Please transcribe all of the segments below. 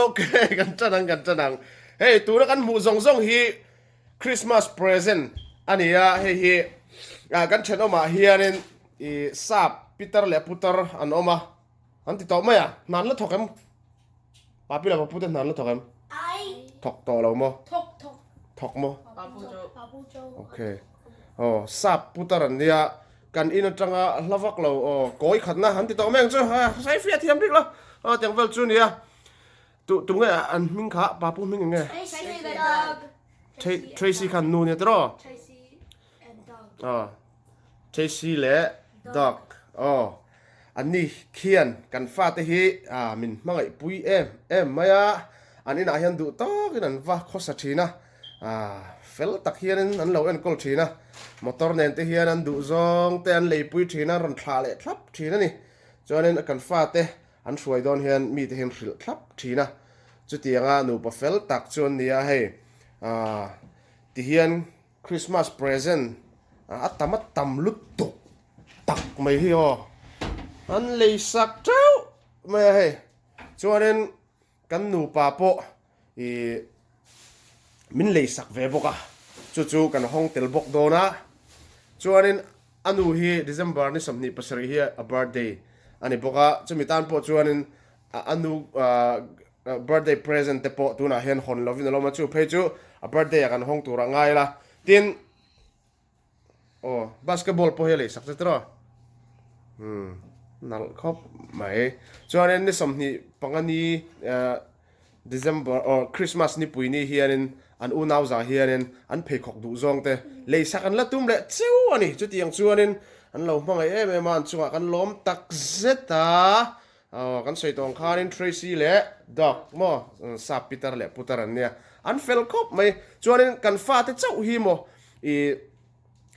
okay kan chanang hey tu na kan mu zong hi Christmas present ania hi kan chen oma hianin I sap Peter le putar an oma an ti to maya nan la thokem papi la putar nan la thokem ai thok to lo mo thok mo okay sap putar an dia kan ina tanga lavak lo koi khatna han ti to meng chu sai fiat thiam dik lo tiang vel chu nia tu nge an ming kha papu ming nge Tracy kan nu ne tro Tracy and dog Tracy le dogอันนี้เขียนกันฟ้าเตhi min mangai pui em maya an ina hian du to kin an va khosa thina fel tak hian an lo en kol thina motor nen te hian an du zong te an lei pui thina ron thla le thlap thina ni chuanin kan fa te an hruai don hian mi te hian hril thlap thina chu tianga nu pa fel tak chuan nia hei ti hian Christmas present atamat tam lut tu tak mai hi an lei sak trau mai hei chuanin kan nu pa po min lei sak ve boka chu kan hong tel bok dona chuanin anu hi December ni samni pasari hi a birthday ani boka chumi tan po chuanin anu birthday present te po tuna hian hon lovin lo ma chu phei chu a birthday kan hong tura ngai la tin basketball po hi lei sak te tro nal khop mai chuanin ni samni pangani December Christmas ni puini hianin an u nau za hianin an phei khok du zong te lei sak an la tum le chiu ani chu tiang chuanin an lo mangai em an chunga kan lom tak zeta kan sei tong khanin Tracy le dog mo sap Peter le putar an nia an fel khop mai chuanin kan fa te chau hi mo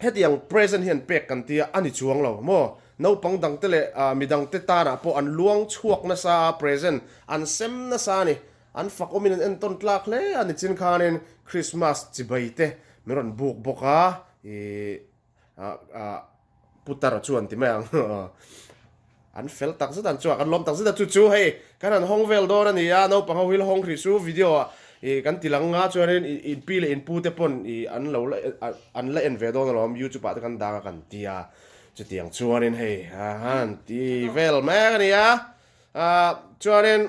hetiang present hian pek kan tia ani chuang lo mo no pang dang te le midang te ta na po an luang chuak na sa present an sem na sa ni an fak omin en ton tlak le ani chin khanin Christmas chibai te meron buk boka putar chuan ti mang an fel tak zat an chuak an lom tak zat chu hei kan an hong vel do na ni ya no pang wil hong risu video kan tilang nga chuanin in pi le in pu te pon an la en ve do na lom YouTube pa kan da kan tia chu tiang chuanin hei han ti vel ma ni ya chuanin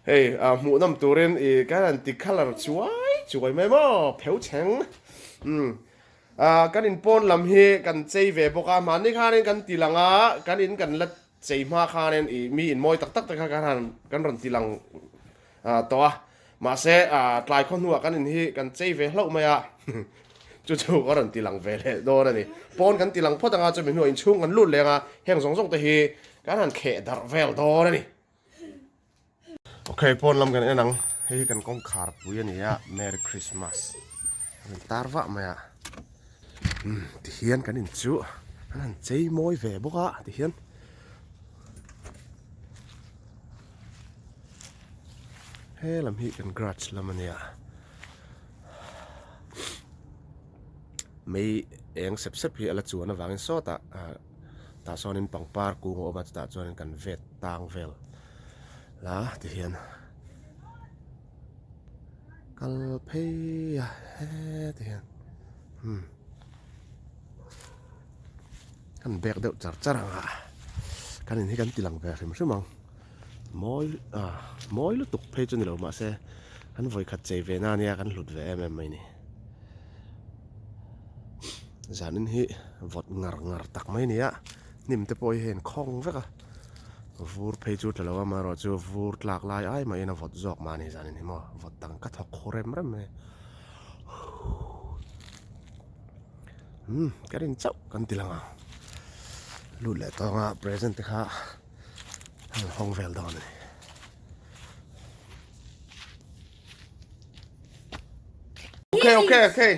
hey mu nam turin kan ti color chuai mai mo pheu cheng kan in pon lam hi kan chei ve boka man ni khanin kan tilanga kan in kan la chei ma khanin mi in moi tak kan ron tilang to ma se tlai khon huwa kan in hi kan chei ve hlo mai chu ko ron tilang ve le do na ni pon kan tilang photanga chu min in chung kan lut lenga heng song te hi kan han khe dar vel do na ni okay pon lam kan enang hei kan kong khar pui ani ya Merry Christmas tarwa maya ti hian kan in chu han chei moi ve boka ti hian he lam hi kan grudge lam ania mei eng sep hi ala chuan awangin so ta sonin pangpar ku ngo ba ta chuan kan vet tang vel la ti hian kal phei he ti hian kan bek deuh charanga kan in hi kan tilang ve hrim hrimang moi lu tuk phei chu ni lo ma se kan voi khat chei ve na nia kan hlut ve em mai ni zanin hi vot ngar tak mai nia nim te poi hen khong veka vur phei chu tlawa ma ro chu vur tlak lai ai mai na vot jok ma ni zanin hi mo vot tang ka thok khorem rem me karin chau kan tilanga lu le to nga present te kha hong vel don ni okay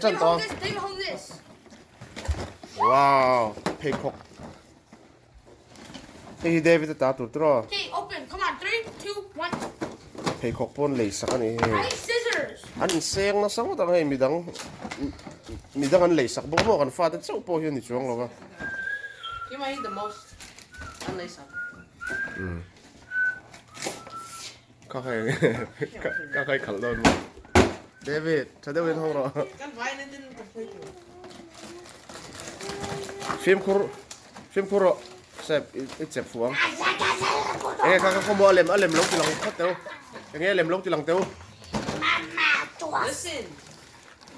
chân to wow phê khóc hey David ta tu tro Okay, open. Come on. 3, 2, 1. phê khóc pon lei sak ani I need scissors. an seng na sang ta hei midang an lei sak bo mo kan fa te chau po hian ni chuang lo ga You might need the most. Ăn lấy sao? các cái khẩn luôn David cho David không rồi Kan vai nên tin tập hơi kiểu. phim khuro sếp ít sếp phuang nghe các không mua lem lốc thì lòng khát tao nghe lem lốc thì lòng tao Listen.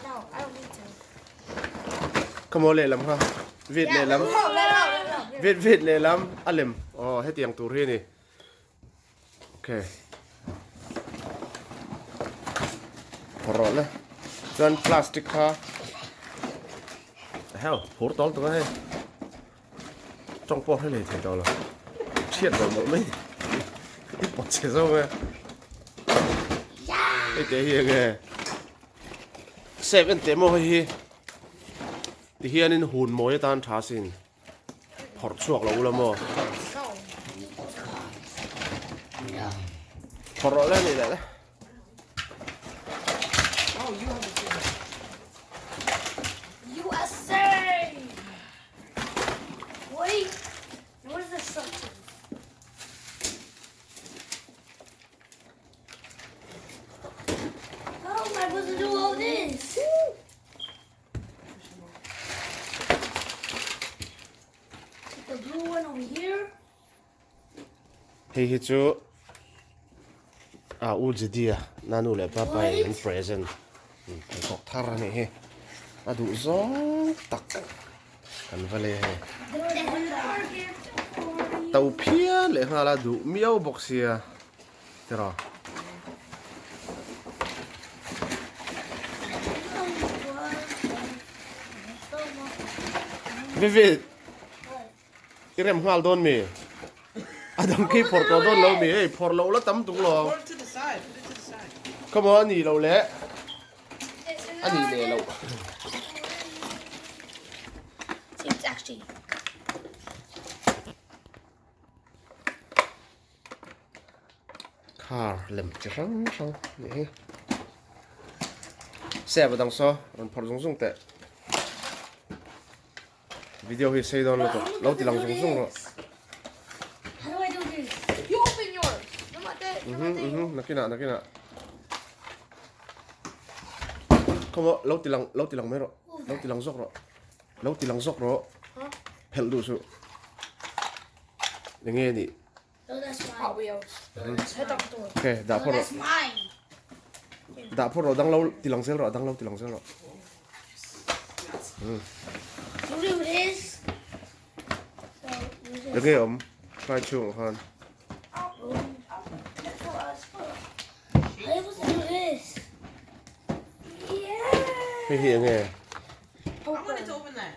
No, I don't need to. không mua lem ha vịt lem No, no. vịt lem lem hết tiếng tủ ri nè ok rồi nè chân plastic ha hell hốt tol tụi này trong pot hay là thế đó là chết rồi mỗi mấy ít bọt chết rồi nghe cái gì nghe seven temo hi thì hiện in hùn mồi tan thả xin hot chuộc là u mò hot rồi lên này đấy Oh, you have a thing. USA! Wait, what is the substance? How am I supposed to do all this? Put the blue one over here. hi chu u gì à nanu le papa in present cái cọc thar này he du zo tak kan vale he tàu phia le ha la du miao boxia tera Vivid irem hal don mi adam ki por to don lo mi ei por lo la tam tung lo Put it to the side. Put it to the side. come on ni lo le ani le lo It's actually. car lem chang chang ni se ba dang so ron por zung zung te video hi sei don lo ti lang zung zung lo How do I do this? You open yours. nakina come on lo ti lang me ro lo ti lang zok ro Huh? pel du su nge ni No, that's mine. Hot Wheels. Head up door. okay da No, por that's mine. da por ro dang lo ti lang sel ro dang lo ti lang sel ro You do this. So, you just... nge om khai chung han How are you supposed to do this? Yeah. hi nge I wanted to open that.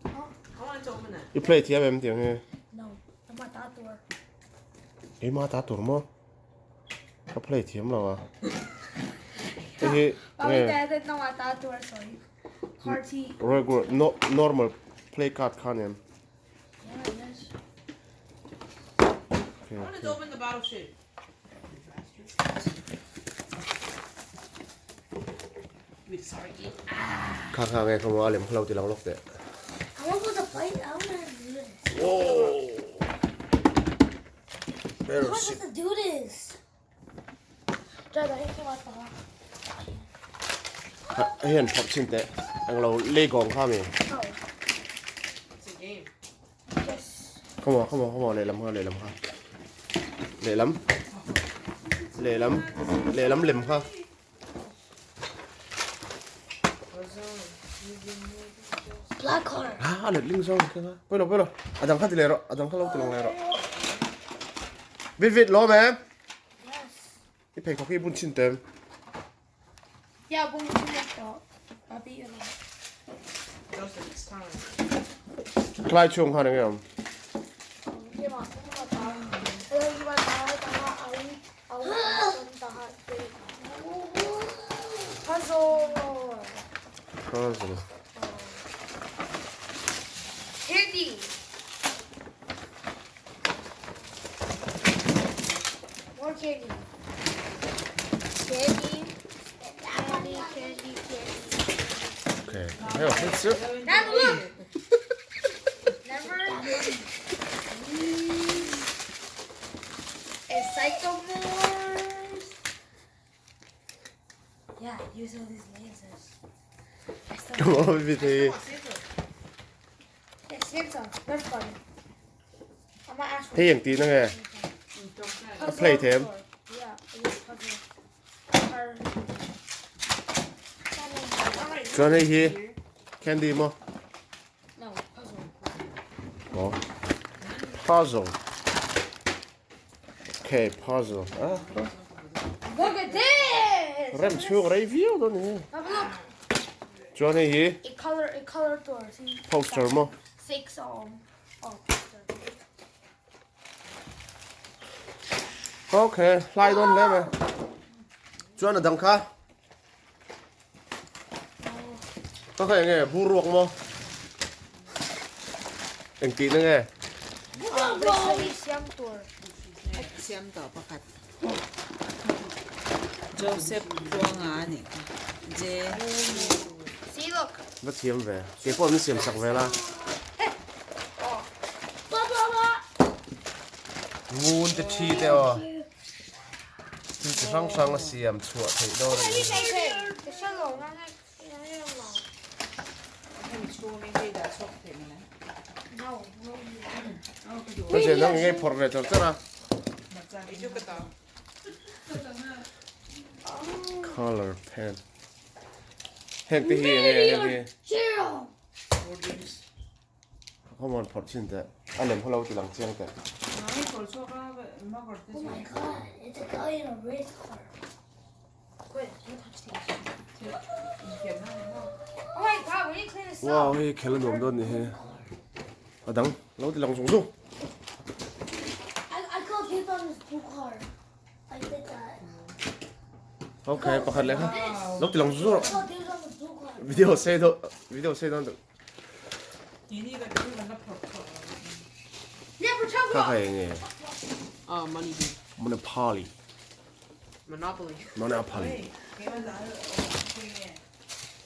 I wanted to open that. you play ti em ti nge No, I'm at that door. ei ma ta tur mo ka play ti em lo à hi Oh, nge Dad, no, at that door, sorry. Party. regular no normal play card kan em Yeah, yes. okay I wanted to open the bottle shape. Wait, sorry. khang khang nge không alem khlo ti lang lok te I want to put the plate. I want to do this. oh How very am I supposed to do this? Dad, I hate to let the hiền phật xin tệ anh lâu lê gòn kha mi Oh, It's a game. yes. không mà lê lắm ha lê lắm lem ha Black card. lật linh song cái đó bây giờ adam khát thì lê rồi adam khát lâu từ lòng lê rồi vịt lo mà Yes. cái phải có cái bún xin tem Yeah, but we can make that. I'll be in it. Joseph, it's time. khai chuông ha này không Nhưng mà cũng là tao. Nhưng mà tao puzzle. puzzle Candy. More candy. Candy. Candy. okay hey hết sức Now look. Never. Psychomorphs. Yeah, use all these lasers. Come on, Viti. Yeah, Samsung. They're fun. I'm gonna ask for Hey, yang tí nó nghe. puzzle play them. tour. Yeah, it is puzzle. Cho nên hi. Candy mo. No, puzzle. Oh. Puzzle. Okay, puzzle. Ah, Look at this! rem chuộc review đó nè. Have a look. Cho nên hi. A color tour. See? Poster mo. 6 poster. Okay, lại đón lên mà. Cho nó đằng khác. Có thể nghe bu ruộng mo. Anh tí nữa nghe. Siam tour. Siam to pakat. Joseph Tuanga ni. Je. See, look. Nó chiếm về. Cái bọn nó xiêm sặc về là. Blah, blah, blah. Nguồn cho chi teo. Thì cái răng răng nó xiêm chuột thì đâu Hey, đấy. hey, hey. The shallow, not like, long. No, no. Nó chỉ nó nghe phật về cho ra. Color pen. Hẹn tí hi nghe nghe. Zero. Không muốn phật xin thế. Anh em lâu thì làm chiang thế. Oh my god, it's a guy in a race car. Quit, don't touch these. Oh my god, we need to clean this up. Wow, hey, khéo là nôm đơn này. À đắng, lâu thì lòng xuống xuống. I called him on this blue car. I did that. Okay, pakat lẽ ha. Lâu thì lòng xuống xuống. I called him on the blue car. Video say đâu được. Yeah, we're talking Các about. thầy nghe. Money bin. Monopoly. Monopoly. Monopoly.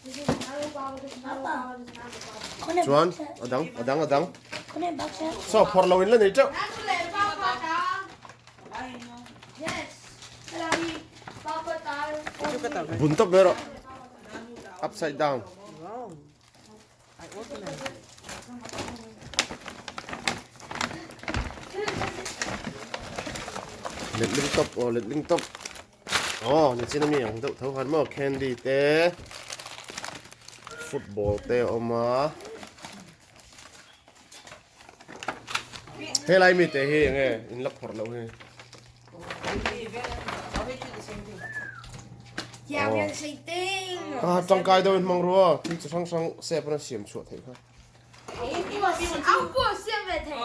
This is not a bottle, this is not a bottle, this is not a bottle. Chuan, ở đắng. Con em bác xem. Sao phật lâu lên này chứ? Yes. Hello, Papa Tal. Bún tóc bé rồi. Upside down. Wow. I open it. Lết linh tóc. Oh, nhìn xem nó miệng thấu hẳn mà candy té. Football té mà. Thế lại mi té hi nghe, in lấp phật lâu hi. Yeah, we have the same thing. À, trong cái đâu mong rùa, thì chỉ sang xe bên xiêm chuột thế thôi. Áo của xem về thế.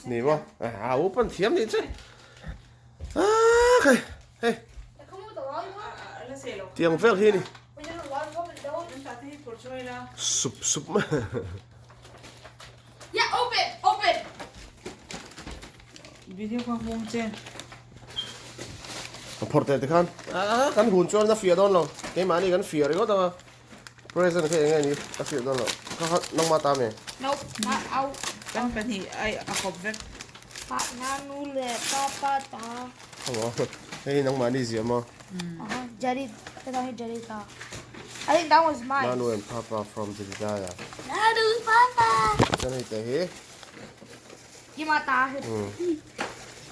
Nè mà, à, open thiếm đi chứ. À, cái, hey, Không có lollipop. tiếng phèo hi nè. When you're lollipop and don't. Sup mà. Yeah, open. Video con vuông trên. Phật thế kan, kan hun chuan na phía đó lo. Cái mà này kan phía rồi đó. Present cái nghe ni, ta phía đó lo. Ka nong ma ta me. Nope, not out. Kan pan hi ai a khop vek. Pat nanu le papa ta. Không có. Hey, nong ma ni gì mà. Jerry, cái đó là Jerry ta. I think that was mine. Manu and Papa from Jedediah. Nanu's papa. Cho nên thế hi. Yamata.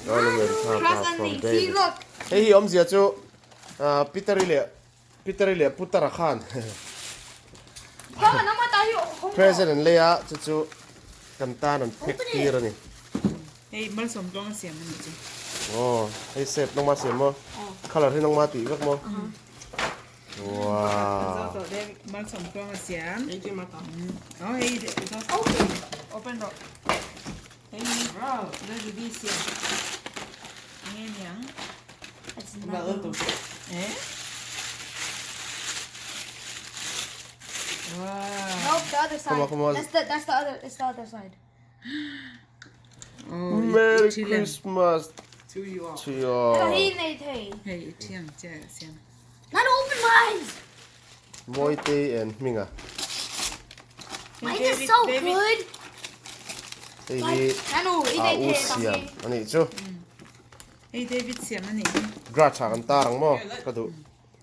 Manu and Papa Trust from me. See, David. look. Hey, hi om zia chu. Peter le Putara Khan. Papa, nó mà ta hiểu không? President Leia chu kantan and pick tir ni. Hey, mal som dong siam ni chu. Oh, hey set nong ma sim mo. Color hi nong ma ti vek mo. Wow. Zo to de mal som dong siam. Hey, Jim, Oh, hey, open rock. Hey, wow, đây đi siam. Nghe nhang. It's Ba ớt tủ. Eh? Wow. Nope, the other side. Come on. It's the other side. Oh, Merry chillen. Christmas To you all. to you. Hey. Hey, chiang cha siam. Not open mine. Moite and Minga. Mine is so good. Hey, Nanu, usiam. Ani chu. Hey David siam ani. gra cha kan tarang mo ka du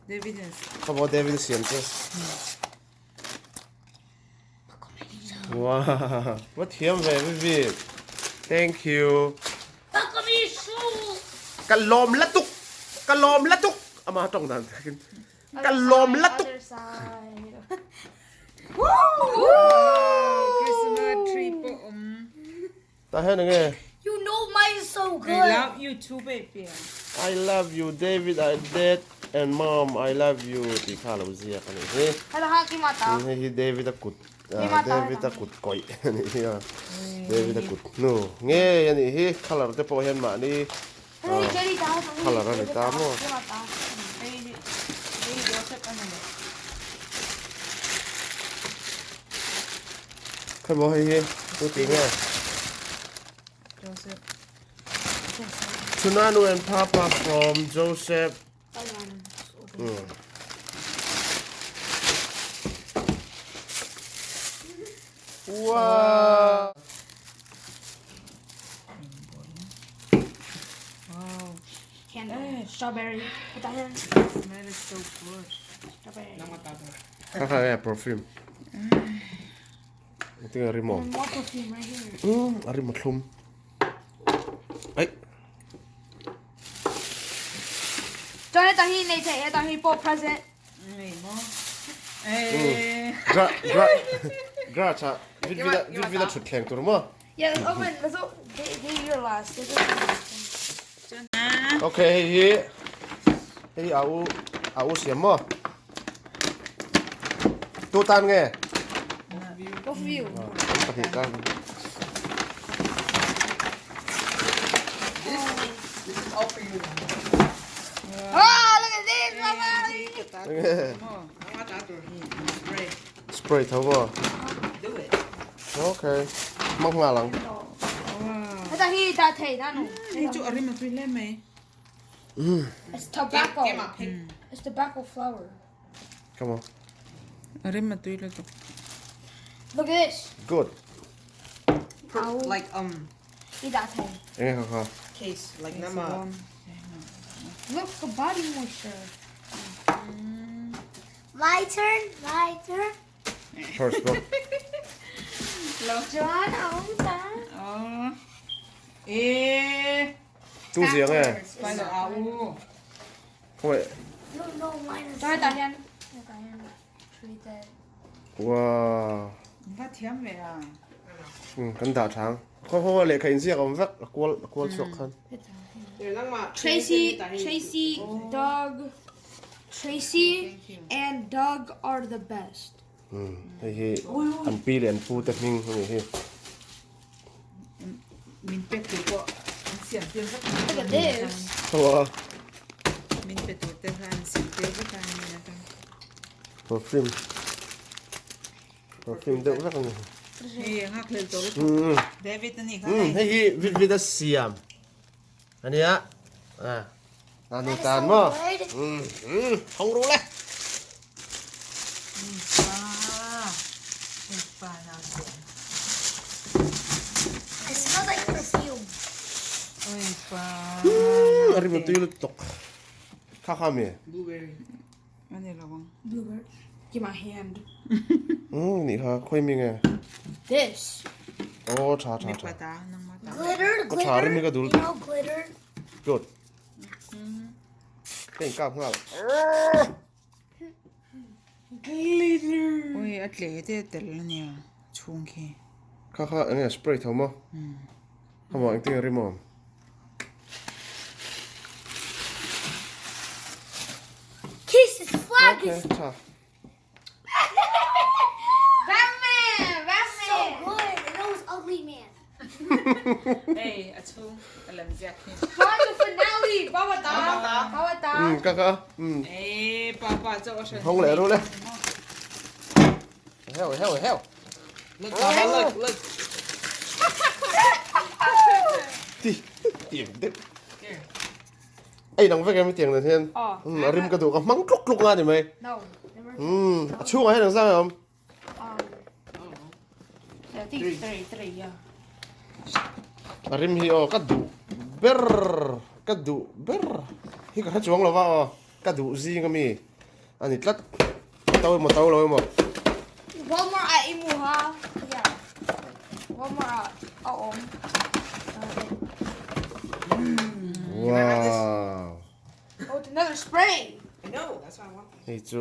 David is. ka mo David siam che wow what hiam ve vi thank you ka lom la tuk ama tong dan ka lom la tuk Christmas tree po ta he nge You know mine is so good. I love you too baby. I love you David I dad and mom I love you ti kha lo zia kan he Hello, Haki Mata. he David a kut David a kut koi ni ya David a kut no nge yani he color te po hen ma ni Hey, Jerry, down. color ni ta mo Hey Joseph ano mo? ka mo he tu ti nge Joseph. Tunanu and Papa from Joseph wow Wow. Candle. Strawberry. Put that in. Smell is so good. Strawberry. kaka ya perfume itu ngari mo And more perfume right here. ari matlum ai Johnny, tahi nahi chahiye. Tahi po present. Hey mo. Hey. gra cha vid vida chut thleng tur mo Yeah, let's open. Let's open. They your last. They just okay he au siam mo tu tan nge go for you. ka thi kan All for you. Oh, look at this, mama. Spray. spray thau bo Do it. okay mong nga lang Wow. Tahi that hey, that no. Hey, chú arim at le me. It's tobacco. pick. It's tobacco flower. come on Arim at le to. Look at this. good Like Eat that hey. kaka case like nama. Look for body moisture. My turn. My turn. first go Joanna, Oh. Eh. tu ziang nge Spider au. Wait. No, mine is. Joanna, Diane. Treat that. Wow. Ba thiam ve à. Kan da thang. Kho le khain sia kom vek kwal sok khan. Tracy, Doug, Tracy, and Doug are the best. He an pi le an pu te hming ni hi. Min pe tu ko. Siam pe va. Look at this. Wow. Min pe tu te han siam pe va ta ni na ta. Perfume. Perfume de vek ni. Hey, ngak le to. David ni ka. Hi vid a siam. Ania. Nanu tan mo. Khôngรู้le. It smells like perfume. Oi pa. Ari mo tuyo tok. Kaka me. Blueberry. Ani lawang. Bluebird. Give my hand. Ni ha khoi mi nge. This. Oh cha cha Mi cha. pa ta nang ma ta. Glitter, Thari mi ka dul. You know glitter? Good. Cái cao không Glitter. Oi atle te tel ni. Chung ki. Kaka anh spray thau mo. Không anh tiếng rim mo. Kiss his flag. Okay, cha. Batman. So good. And that was ugly man. Hey, atu alam jak ni. John, the finale. Bawata. Kaka. Eh, papa cho ocean. Không lẽ đâu đấy. Heo. Look, papa, look. Tiếng đấy. Here. Ấy đằng với cái tiếng này thiên. Rim cái tụ cái mắng lúc ra thì mày. No. Never. Chú hay đằng sao không? I think three, yeah. Rim hi o cái tụ ber กระดูเบอร์ที่กระจวงเราว่ากระดูซีก็มีอันนี้ตัดเต้าหมดเต้าเลยหมด One more at Imu, huh? Yeah. One more atว้าว Oh, it's another spray. I know, that's what I want. นี่จู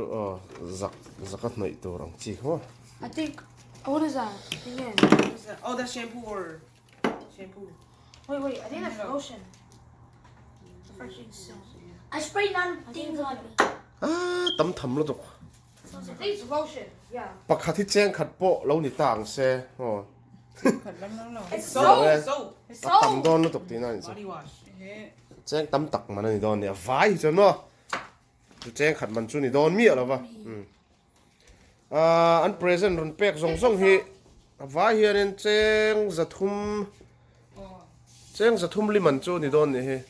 zakatหน่อยตัวรังจีหัว I think. What is that? Again. What's that? Oh, that's shampoo or shampoo. Wait. I think that's lotion. Refreshing soap. I spray none things on me. ตำทำแล้วตัว I think it's lotion. Yeah. ปักขัดที่แจ้งขัดโปะเราหนีต่างเซ่โอ้ It's Soap, soap. soap. It's ตำ soap. โดนแล้วตกตีนั่นสิ Body wash. แจ้งตำตักมันนี่โดนเนี่ยไฟจนเนาะแจ้งขัดมันชุนี่โดนเมียหรอวะอันเพรสเซนต์รันเป็กส่งฮีไฟเฮียนี่แจ้งจะทุ่มลิมันจูนี่โดนเนี่ย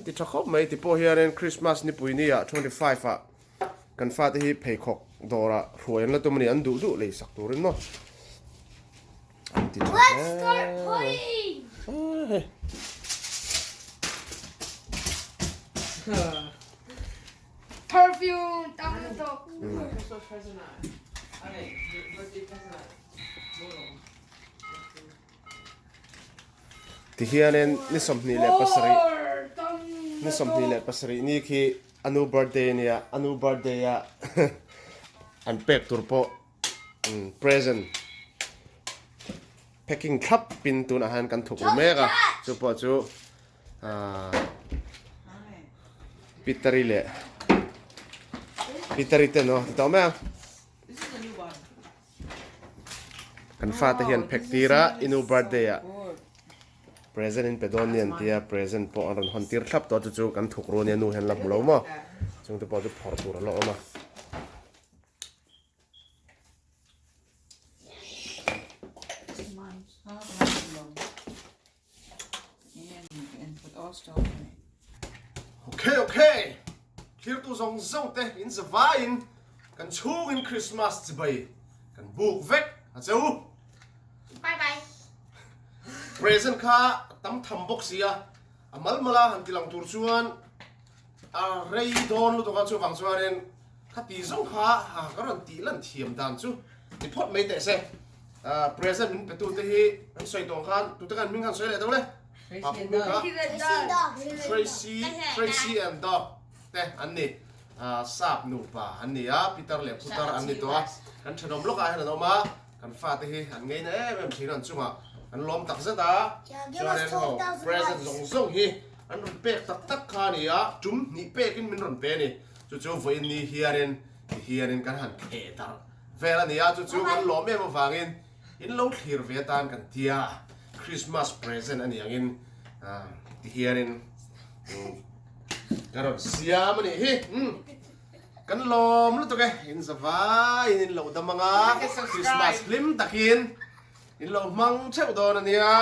ติดชักเข้าไหมติดโปเฮียนี่คริสต์มาสนี่ปุยนี่อ่ะ25อ่ะกันฟาที่เพย์คอกดอระรวยแล้วตัวมันนี่อันดูเลยสักตัวนึงเนาะ Let's start playing. Perfume. Tamuto. Christmas present. Okay, your birthday present. ที่เฮียนี่สมนี่แหละปัสรินี่สมนี่แหละปัสรินี่คืออนุบาร์เดย์เนี่ยอนุบาร์เดย์อ่ะอันเป็กตัวโปpresent packing ทับปินตุนอาหารกันถูกไหมครับจูปอจูปิตาริเล่ปิตาริเตนเนาะต่อไหม This is a new one. กันฟาตะเฮียนแพ็กตีระอนุบาร์เดย์อ่ะ present in pedonian tia present po aron hontir thlap to chu kan thuk ro ne nu hen lam lo mo chung te po chu phor tur lo ma okay clear tu zong zong te in the vain kan chung in christmas chi bai kan buk vek a chu Bye bye. present kha tam tham box ya amal mala han tilang tur chuan a rei don lu to ka chu wang chuanin kha ti zong kha ha ka ron ti lan thiam dan chu ni phot mai te se present min petu te hi an soi tong khan tu te kan ming han soi le dole pa pu mi ka Tracy and dog te an ni Sap Nupain an ni a Peter le putar an ni to kan thanom lok a han no ma kan fa te hi an ngei na em thiran chunga an lom tak zeta chuanin ho present zong zong hi an ron pek tak kha ni a chum ni pekin min ron pe ni chu voin ni hiarin kan han khe tar vela ni a chu kan lom em awangin in lo thlir ve tan kan tia Christmas present ani angin hiarin karon siam ani hi kan lom lu to ke in zawai in lo da mga Christmas film takin in lo mang cheu don ania